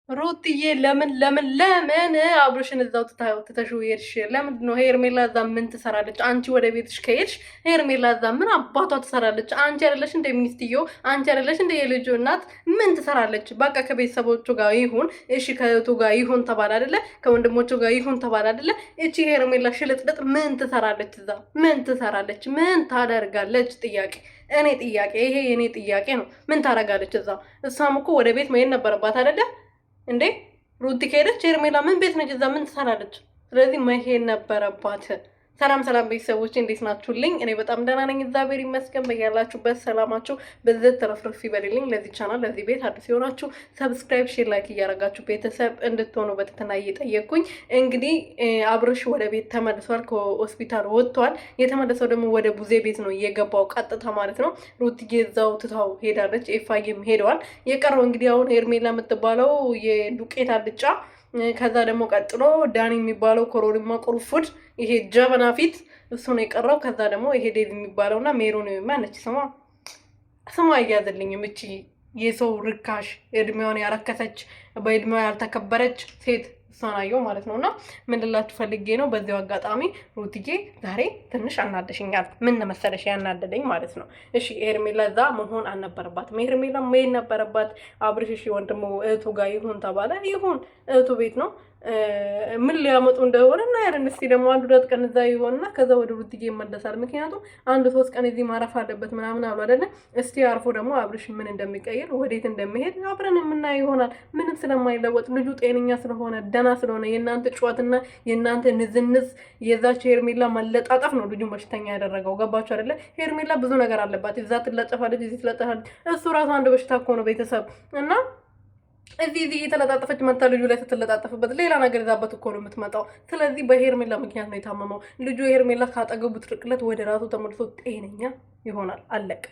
ሩትዬ ለምን አብርሽን እዛው ትተሽው ሄድሽ? ለምንድን ነው ሄርሜላ እዛ ምን ትሰራለች? አንቺ ወደ ቤትሽ ከሄድሽ ሄርሜላ እዛ ምን አባቷ ትሰራለች? አንቺ አይደለሽ እንደ ሚስትዮ? አንቺ አይደለሽ እንደ የልጁ እናት? ምን ትሰራለች? በቃ ከቤተሰቦቹ ጋር ይሁን እሺ፣ ከእህቱ ጋር ይሁን ተባለ አይደለ? ከወንድሞቹ ጋር ይሁን ተባለ አይደለ? እቺ ሄርሜላ ሽልጥልጥ ምን ትሰራለች እዛ? ምን ትሰራለች? ምን ታደርጋለች? ይሄ የኔ ጥያቄ ነው። ምን ታደርጋለች እዛ? እሷም እኮ ወደ ቤት መሄድ ነበረባት አይደለ እንዴ? ሩቲ ከሄደች ሄርሜላ ምን ቤት ነች? እዛ ምን ትሰራለች? ስለዚህ መሄድ ነበረባት። ሰላም ቤተሰቦች እንዴት ናችሁልኝ? እኔ በጣም ደህና ነኝ፣ እግዚአብሔር ይመስገን። በያላችሁበት ሰላማችሁ በዘት ተረፍርፍ ይበልልኝ። ለዚህ ቻናል ለዚህ ቤት አዲስ የሆናችሁ ሰብስክራይብ፣ ሼር፣ ላይክ እያደረጋችሁ ቤተሰብ እንድትሆኑ በትህትና እየጠየቅኩኝ እንግዲህ አብርሽ ወደ ቤት ተመልሷል። ከሆስፒታል ወጥቷል። የተመለሰው ደግሞ ወደ ቡዜ ቤት ነው የገባው ቀጥታ ማለት ነው። ሩትዬ እዛው ትታው ሄዳለች። ኤፋዬም ሄደዋል። የቀረው እንግዲህ አሁን ሄርሜላ የምትባለው የዱቄት አልጫ ከዛ ደግሞ ቀጥሎ ዳኒ የሚባለው ኮሮሪማ ቁርፉድ ይሄ ጀበና ፊት እሱ ነው የቀረው። ከዛ ደግሞ ይሄ ዴቭ የሚባለውና ሜሮን የሚያነች ስሟ አያዘልኝም። እቺ የሰው ርካሽ እድሜዋን ያረከሰች በእድሜዋ ያልተከበረች ሴት እሷን አየሁ ማለት ነው። እና ምን ልላችሁ ፈልጌ ነው በዚያው አጋጣሚ ሩትዬ ዛሬ ትንሽ አናደሽኛል። ምን መሰለሽ ያናደደኝ ማለት ነው። እሺ ሄርሜላ እዛ መሆን አልነበረባትም። ሄርሜላ መሄድ ነበረባት። አብርሽ እሺ ወንድሙ እህቱ ጋር ይሁን ተባለ፣ ይሁን እህቱ ቤት ነው። ምን ሊያመጡ እንደሆነ እና ያለን እስቲ ደግሞ አንድ ሁለት ቀን እዛ ይሆንና ከዛ ወደ ሩትዬ ይመለሳል። ምክንያቱም አንድ 3 ቀን እዚህ ማረፍ አለበት ምናምን አሉ አይደለ? እስቲ አርፎ ደግሞ አብርሽ ምን እንደሚቀይር ወዴት እንደሚሄድ አብረን የምናየው ይሆናል። ምንም ስለማይለወጥ ልጁ ጤነኛ ስለሆነ ደና ስለሆነ የእናንተ ጨዋትና የእናንተ ንዝንዝ የዛች ሄርሜላ መለጣጠፍ ነው ልጁን በሽተኛ ያደረገው። ገባችሁ አይደለ? ሄርሜላ ብዙ ነገር አለባት። እዛ ትለጠፋለች፣ እዚህ ትለጠፋለች። እሱ ራሱ አንድ በሽታ እኮ ነው ቤተሰብ እና እዚህ እየተለጣጠፈች መታ ልጁ ላይ ስትለጣጠፍበት ሌላ ነገር ይዛበት እኮ ነው የምትመጣው። ስለዚህ በሄርሜላ ምክንያት ነው የታመመው ልጁ። ሄርሜላ ካጠገቡ ትርቅለት ወደ ራሱ ተመልሶ ጤነኛ ይሆናል። አለቅ